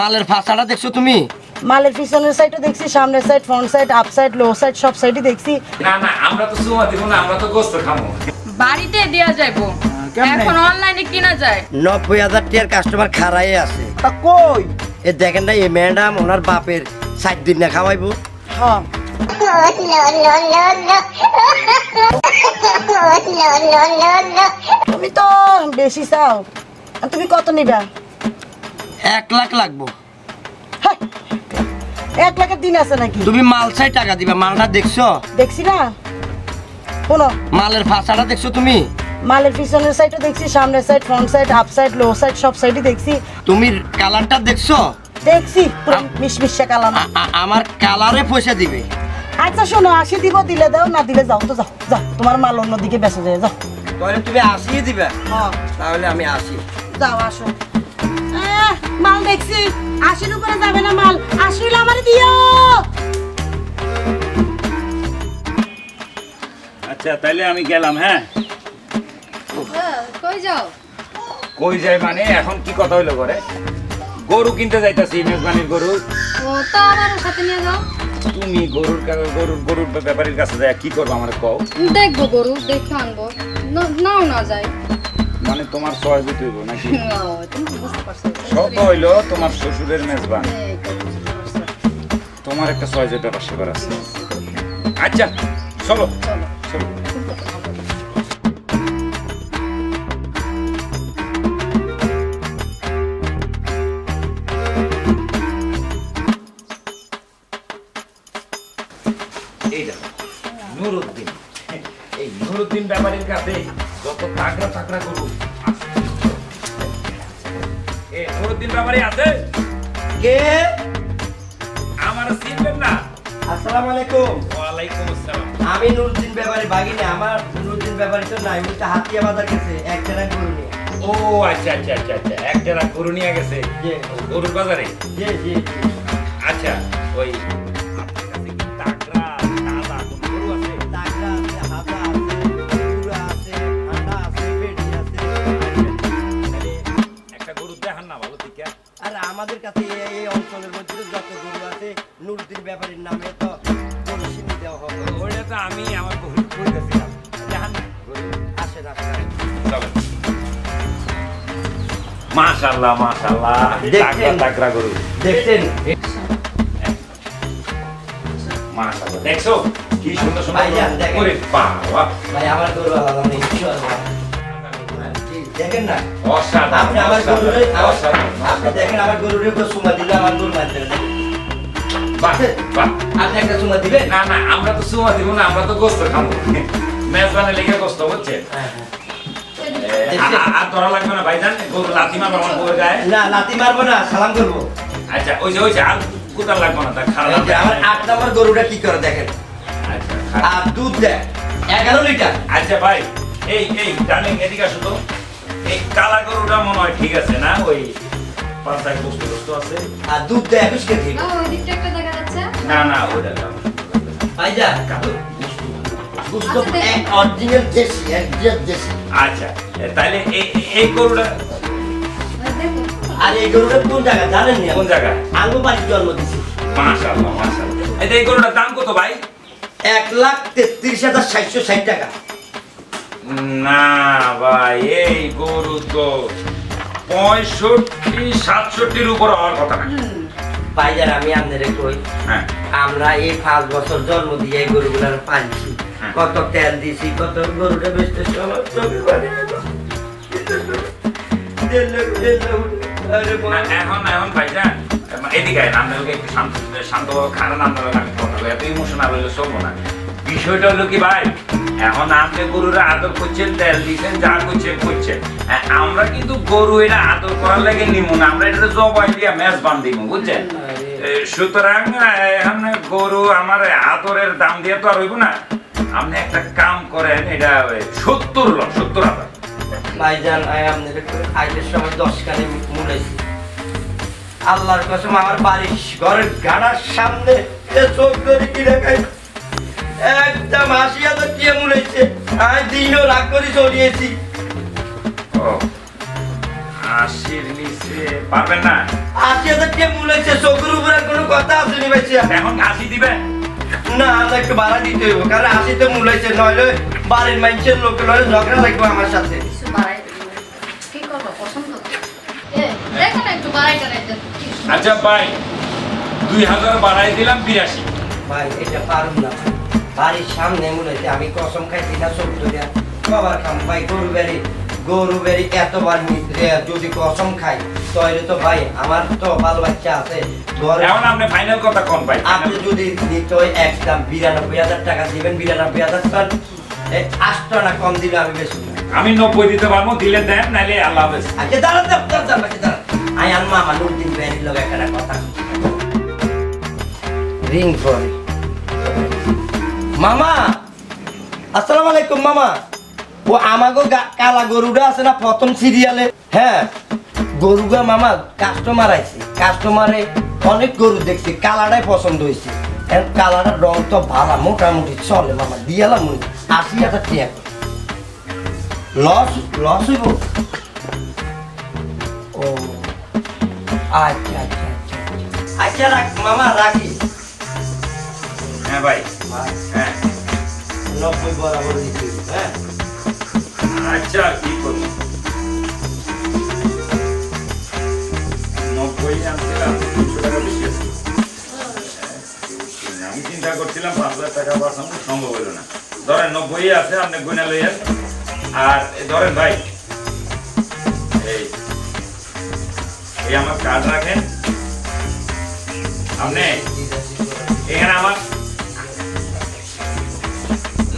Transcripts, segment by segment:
মালের ফাঁসাটা দেখছো তুমি? মালের পিছনের সাইডও দেখছি, সামনের side, front side, up side, low side, সব সাইডই দেখছি। না না, আমরা তো সুমা দিব না, আমরা তো গোস্ত খাবো। বাড়িতে দেয়া যাইবো, এখন অনলাইনে কিনা যায়। 90,000 টাকার কাস্টমার খাড়াই আছে। তা কই? এ দেখেন না, এই ম্যাডাম ওনার বাপের 60 দিন না খাওয়াইবো। হ্যাঁ তুমি তো বেশি চাও। তুমি কত নিবা? 1 লাখ লাগবো। 1 লাখের দিন আছে নাকি? তুমি মাল চাই টাকা দিবা। মালটা দেখছো? দেখছি না। শোনো, মালের ফাঁসাটা দেখছো তুমি? মালের পিছনের সাইডও দেখছি, সামনের side, front side, up side, low side, সব সাইডই দেখছি। তুমি কালারটা দেখছো? দেখছি, পুরো মিশমিশা কালার। আমার কালারে পয়সা দিবে। আচ্ছা শোনো, 80 দিব, দিলে দাও, না দিলে যাও তো, যাও যাও, তোমার মাল অন্যদিকে বেঁচে যায়, যাও। তাহলে তুমি 80 দিবা? হ্যাঁ তাহলে আমি 80। যাও, আসো। মাল দেখছি, 80-র উপরে যাবে না মাল। 80 হলে আমারে দিও। আচ্ছা তাইলে আমি গেলাম। হ্যাঁ, কই যাও? কই যাই মানে এখন কি কথা হইলো করে? গরু কিনতে যাইতাছি, মেজবানির গরু। ও তো আমার সাথে নিয়ে যাও। তুমি গরুর ব্যাপারীর কাছে যায় কি করবো আমার কও? দেখবো গরু, দেখে আনবো। নাও না যায়। মানে তোমার চয়েস দিতে হইব নাকি? তুমি তো বুঝতে পারছো। সব হইলো তোমার শ্বশুরের মেজবান, তোমার একটা চয়েসের ব্যাপার সেবার আছে। আচ্ছা চলো চলো। নুরুদ্দিন, এই নুরুদ্দিন ব্যাপারীর কাছে যত তাকড়া করু। নুরুদ্দিন ব্যাপারী আছে? কে? আমার চিনবেন না? আসসালামু আলাইকুম। ওয়ালাইকুম আসসালাম। আমি নুরুদ্দিন ব্যাপারী বাগিনে। আমার নুরুদ্দিন ব্যাপারী তো নাই, উনি তো হাতিয়া বাজার গেছে এক টাকা গরু নিয়ে। ও আচ্ছা আচ্ছা আচ্ছা আচ্ছা, এক টাকা গরু নিয়ে গেছে গরুর বাজারে। জি জি। আচ্ছা, ওই আপনার কাছে কি তাকড়া তাজা কোন গরু আছে? টাকরা আছে, হাতা আছে, পুরা আছে, ঠান্ডা আছে, পেটি আছে। তাহলে একটা গরু দেখান না ভালো থেকে। আর আমাদের কাছে এই অঞ্চলের মধ্যে যত গরু আছে নুরুদ্দিন ব্যাপারীর নামে তো গরু চিনি দেওয়া হবে। ওইটা তো আমি আমার গরু কইতেছিলাম, দেখান না গরু। আসেন আসেন। চলো। মাশাআল্লাহ মাশাআল্লাহ, দেখছেন? তাকড়া গরু দেখছেন? মাশাআল্লাহ, দেখছো কি সুন্দর সুন্দর ভাইজান, দেখেন। ওরে বাবা, ভাই আমার গরু আলাদা নেই। দেখেন না, অসাধারণ। আপনি আমার গরুরে অসাধারণ। আপনি দেখেন আমার গরুরে একটু সুমা দিলে আমার গরু মারতে হবে। বাহ বাহ। আপনি একটা সুমা দিবেন? না না, আমরা তো সুমা দিব না, আমরা তো গোস্ত খাবো। মেজবানে লেগে গোস্ত হচ্ছে। আর ধরা লাগবে না ভাইজান, গরু লাথি মারবো আমার বউয়ের গায়ে। না লাথি মারবো না, সালাম করবো। আচ্ছা ওই যে আর কোথাও লাগবে না, তা খারাপ এই যে আমার 8 নম্বর গরুটা কি করে দেখেন। আচ্ছা আর দুধ দেয় 11 লিটার। আচ্ছা ভাই, এই ডার্লিং এদিকে আসো তো। এই কালা গরুটা মনে হয় ঠিক আছে না? ওই পাঁচটায় গোস্ত আছে। আর দুধ দেয় 21 কেজি। ওই দিকটা একটা দেখা যাচ্ছে। না না, ওইটা দাও। ভাইজান গুস্ত এক অরিজিনাল দেশি, একদম দেশি। আচ্ছা তাহলে এই গরুটা দেখো। আর এই গরুটা কোন জায়গা জানেন না? কোন জায়গায়? আঙ্গু বাড়ির জন্ম দিছি। মাশাআল্লাহ মাশাআল্লাহ। এই গরুটার দাম কত ভাই? 1,33,760 টাকা। না ভাই, এই গরু তো 65-67 উপর হওয়ার কথা না। ভাইজান আমি আপনাদের কই, হ্যাঁ আমরা এই 5 বছর জন্ম দিয়ে এই গরুগুলার পালছি। কত তেল দিছি, কত গরুটা বেচতে সময় চোখে পানি এলো। এখন ভাইজান এদিকে আয়, আপনাদেরকে একটু শান্ত খারাপ আপনারা কথা বলে এত ইমোশনাল হইলে চলবো না। বিষয়টা হলো কি ভাই, এখন আপনি গরুরা আদর করছেন, তেল দিচ্ছেন, যা করছেন। আমরা কিন্তু গরু এটা আদর করার লাগে নিমু না, আমরা এটা জবাই দিয়া মেজবান দিব, বুঝছেন? সুতরাং এখন গরু আমার আদরের দাম দিয়ে তো আর হইব না। আপনি একটা কাম করেন, এটা 70,000 ভাইজান আপনাদের আইলের সময় 10 কানে মুড়াইছি। আল্লাহর কসম আমার বাড়ির ঘরের গাড়ার সামনে চোখ ধরে কি দেখাই একদম 80,000 টাকা মুড়াইছে। আমি দিনও রাগ করে চলিয়েছি। 80 এর নিচে পারবেন না? 80,000 টাকা মূল হয়েছে, চোখের উপরে কোনো কথা আসেনি ভাইছি। এখন 80 দিবেন? না, আমরা একটু ভাড়া দিতে হইব, কারণ 80 তো মূল হয়েছে, নইলে বাড়ির মানুষের লোকের নইলে ঝগড়া লাগবে আমার সাথে। আচ্ছা ভাই, 2000 বাড়াই দিলাম 82। ভাই এটা পারুম না, বাড়ির সামনে মূল হয়েছে, আমি কসম খাইছি না সব ধরিয়া বাবার খাম ভাই। গরু বেরি এতবার যদি কসম খাই তাহলে তো ভাই আমার তো বাল বাচ্চা আছে ঘরে। এখন আপনি ফাইনাল কথা কোন ভাই? আপনি যদি নিতে হয় একদম 92,000 টাকা দিবেন, 92,000 টাকা 8 টাকা কম দিলে আমি বেশি আমি 90 দিতে পারবো, দিলে দেন, নাইলে আল্লাহ হাফেজ। আচ্ছা দাঁড়ান দাঁড়ান, আই আর মামা নুরদিন বেরির লগে একটা কথা রিং ফোন। মামা আসসালামু আলাইকুম। মামা ও আমাগো কালা গরুটা আছে না প্রথম সিরিয়ালে, হ্যাঁ গরুগা মামা কাস্টমার আইছে, কাস্টমারে অনেক গরু দেখছি, কালাটাই পছন্দ হয়েছে। কালাটার রং তো ভালো, মোটামুটি চলে মামা, দিয়ালাম 80,000 টাকা। লস হইব? ও আচ্ছা আচ্ছা আচ্ছা আচ্ছা, রাখ মামা, রাখি। হ্যাঁ ভাই, হ্যাঁ 90 বরাবর দিচ্ছি। হ্যাঁ আচ্ছা, কি করবো? 90 আনছিলাম, 200 টাকা বেশি আছে। আমি চিন্তা করছিলাম 5,000 টাকা বাঁচানো সম্ভব হইল না। ধরেন 90 আছে, আপনি গুনে লইয়েন। আর ধরেন ভাই, এই আমার কার্ড রাখেন আপনি এখানে। আমার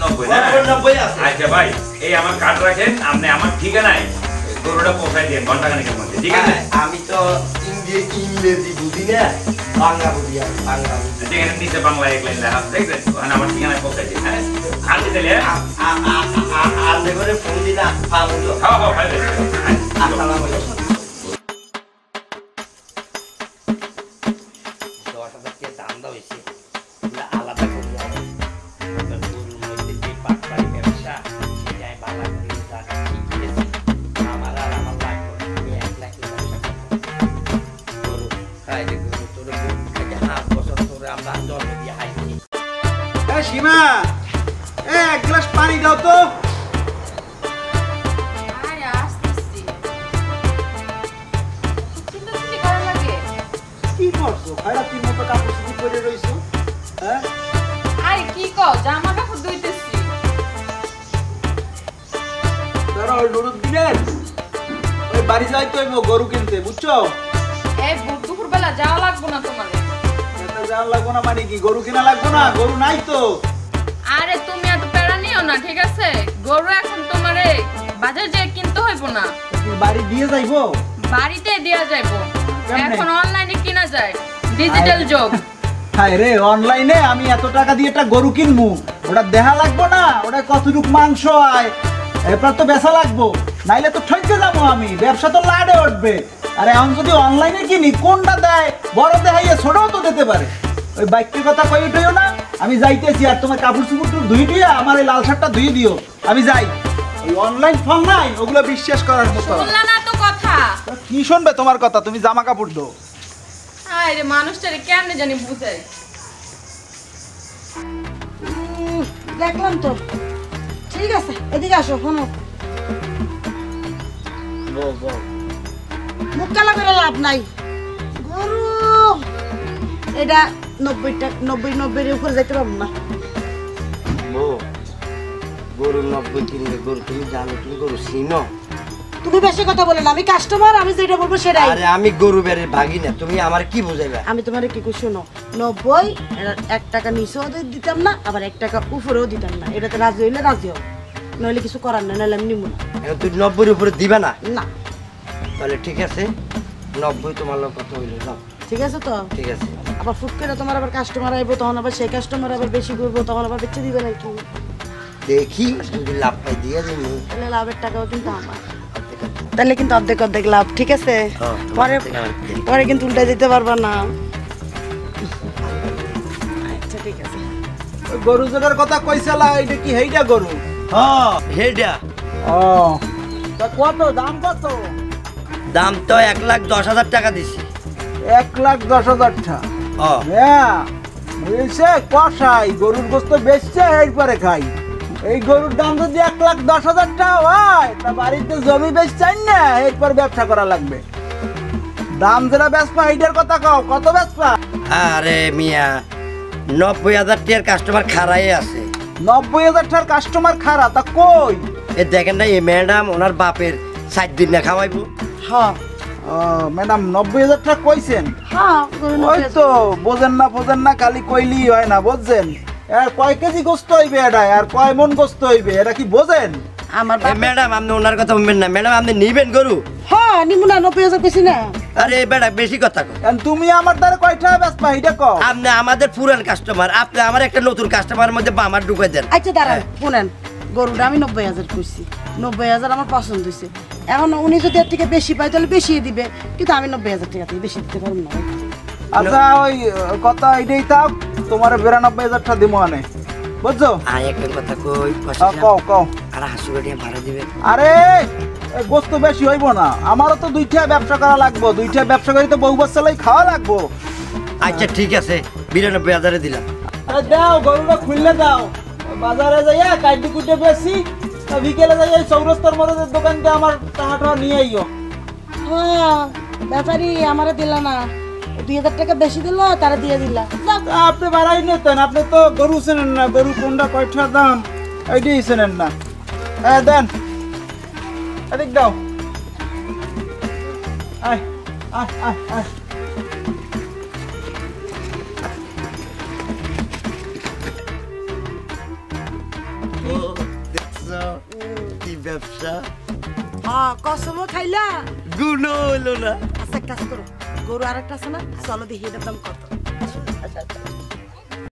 90 আছে। আচ্ছা ভাই, এই আমার কার্ড রাখেন আপনি, আমার ঠিকানায় গরুটা পৌঁছায় দিন ঘন্টাখানেকের মধ্যে, ঠিক আছে? আমি তো ইংরেজি বুঝি না, বাংলা বুঝি। বাংলা যেখানে নিচে বাংলা এক লাইন লেখা আছে, দেখবেন? ওখানে আমার ঠিকানায় পৌঁছায় দিন। হ্যাঁ আনতে চাইলে আর দেখে ফোন দিলা পাবো তো। হ্যাঁ হ্যাঁ ভাই, আসসালামু আলাইকুম। 10,000 টাকা দাম দাও হয়েছে, আলাদা করি। গরুর মধ্যে যে পাটপাড়ি ব্যবসা, সেটাই বাংলা করি। আমার আর আমার লাগবে 1 লাখ ব্যবসা গরু খাই যে গরু তোর খাইতে 8 বছর ধরে আমরা জন্ম দিয়ে হাইছি। সীমা, এক গ্লাস পানি দাও তো। আরে আসতেছি। চিন্তা করা লাগে। কি করছো? খারাপির মতো কাপড় চোপড় পরে রইছো, হ্যাঁ? আরে কি কও, জামা কাপড় ধুইতেছি। তারা ওই নুরুদ্দিনের ওই বাড়ি যাইতে হইব গরু কিনতে, বুঝছো? এই দুপুর বেলা যাওয়া লাগবো না তোমাদের। এটা জানা লাগবো না মানে কি? গরু কিনা লাগবো না? গরু নাই তো। আরে তুমি এত প্যারা নিও না, ঠিক আছে? গরু এখন তোমারে বাজার যেয়ে কিনতে হইব না, বাড়ি দিয়ে যাইবো? বাড়িতে দেয়া যাইবো। কেমনে? এখন অনলাইনে কিনা যায়, ডিজিটাল যুগ। হায় রে, অনলাইনে আমি এত টাকা দিয়ে একটা গরু কিনবো, ওটা দেখা লাগবো না? ওটা কতটুক মাংস আয়, এরপর তো বেচা লাগবো, নাইলে তো ঠকে যাবো আমি, ব্যবসা তো লাডে উঠবে। আর এখন যদি অনলাইনে কিনি, কোনটা দেয়? বড় দেখাইয়ে ছোটও তো দিতে পারে। ওই বাইকের কথা কই উঠেও না, আমি যাইতেছি। আর তোমার কাপড় চুপড় ধুই দিয়া আমার এই লাল শার্টটা ধুই দিও, আমি যাই। ওই অনলাইন ফনলাইন ওগুলো বিশ্বাস করার মতো না। শুনলা না তো কথা? কি শুনবে তোমার কথা? তুমি জামা কাপড় দো। আরে মানুষটারে কেমনে জানি বুঝাই। দেখলাম তো, ঠিক আছে, এদিকে আসো। শোনো, মুখ কালা করে লাভ নাই। গরু এটা 90 উপরে যেতে পারবো না। গরু 90 কিনলে গরু, তুমি জানো তুমি গরু চিনো? তুমি বেশি কথা বলে না, আমি কাস্টমার, আমি যেটা বলবো সেটাই। আরে আমি গরু বেরের ভাগি না, তুমি আমার কি বুঝাইবা? আমি তোমারে কি কই শোনো, 90 1 টাকা নিচেও দিতাম না, আবার 1 টাকা উপরেও দিতাম না। এটাতে রাজি হইলে রাজি হও, নইলে কিছু করার না, নইলে আমি নিব না। এখন তুমি 90 উপরে দিবা না? না তাহলে ঠিক আছে, 90 তোমার লোক কত হইলো নাও। ঠিক আছে তো? ঠিক আছে। আবার ফুট করে তোমার আবার কাস্টমার আইবো, তখন আবার সেই কাস্টমার আবার বেশি করবো, তখন আবার বেচে দিবে নাকি? দেখি যদি লাভ পাই দিয়ে দিন। তাহলে লাভের টাকাও কিন্তু আমার, তাহলে কিন্তু অর্ধেক অর্ধেক লাভ, ঠিক আছে? পরে পরে কিন্তু উল্টা দিতে পারবা না। আচ্ছা ঠিক আছে। ওই গরু জোড়ার কথা কইছালা, এটা কি হেইটা গরু? হ্যাঁ হেডা। ও তা কত দাম? কত দাম তো 1,10,000 টাকা দিছি। 1,10,000 টাকা? ও হ্যাঁ বুঝছে, কষাই গরুর গোস্ত বেচছে এরপরে খাই। এই গরুর দাম যদি 1,10,000 টাকা হয়, তা বাড়িতে জমি বেচছেন না, এরপর ব্যবসা করা লাগবে। দাম যেটা বেচপা এইটার কথা কও, কত বেচপা? আরে মিয়া 90,000 টাকার কাস্টমার খাড়াই আছে। 90,000 টাকার কাস্টমার খারাপ? তা কই? এ দেখেন না, এই ম্যাডাম ওনার বাপের 7 দিন না খাওয়াইবো। হ্যাঁ ম্যাডাম 90,000 টাকা কইছেন? হ্যাঁ গরু ওই তো বোঝেন না খালি কইলি হয় না, বুঝছেন? আর কয় কেজি গোস্ত হইবে এটা, আর কয় মন গোস্ত হইবে এটা কি বোঝেন? আমার এ ম্যাডাম আপনি ওনার কথা বলবেন না। ম্যাডাম আপনি নিবেন গরু? হ্যাঁ নিমু না, 90,000 বেশি না। আরে বেটা বেশি কথা কয়। আর তুমি আমার দ্বারা কয় টাকা বেচপা এটা কও? আপনি আমাদের পুরান কাস্টমার, আপনি আমার একটা নতুন কাস্টমারের মধ্যে বামার ঢুকে দেন। আচ্ছা দাঁড়ান, শুনেন, গরুটা আমি 90,000 কইছি, 90,000 আমার পছন্দ হয়েছে। এখন উনি যদি এর থেকে বেশি পায় তাহলে বেশি দিবে, কিন্তু আমি 90,000 টাকা থেকে বেশি দিতে পারবো না। আচ্ছা ওই কথা এটাই থাক, তোমার 92,000 টাকা দিমো আনে, বুঝছো? একটা কথা কই, কও কও। আর হাসুগাড়িয়া ভাড়া দিবেন? আরে গোস্ত বেশি হইব না, আমারও তো 2টা ব্যবসা করা লাগবো, 2টা ব্যবসা করে তো বহু বছর খাওয়া লাগবো। আচ্ছা ঠিক আছে, 92,000 দিলাম। আরে দাও, গরুটা খুললে দাও, বাজারে যাইয়া কাইটি কুটে বেশি, বিকেলে যাই এই চৌরাস্তার মধ্যে দোকান দিয়ে আমার টাকাটা নিয়ে আইও। হ্যাঁ ব্যাপারি আমারে দিল না, 2,000 টাকা বেশি দিল, তারা দিয়ে দিলা। আপনি বাড়াই নিতেন, আপনি তো গরু চেনেন না, গরু কোনটা কয়টা দাম এইটাই চেনেন না। হ্যাঁ দেন, এদিক দাও। আয় আয় আয় আয়। কি ব্যবসা, হ্যাঁ কসমও খাইলা। গুলো হইলো না। আচ্ছা এক কাজ করো, গরু আরেকটা আছে না, চলো দেখি এটার দাম কত।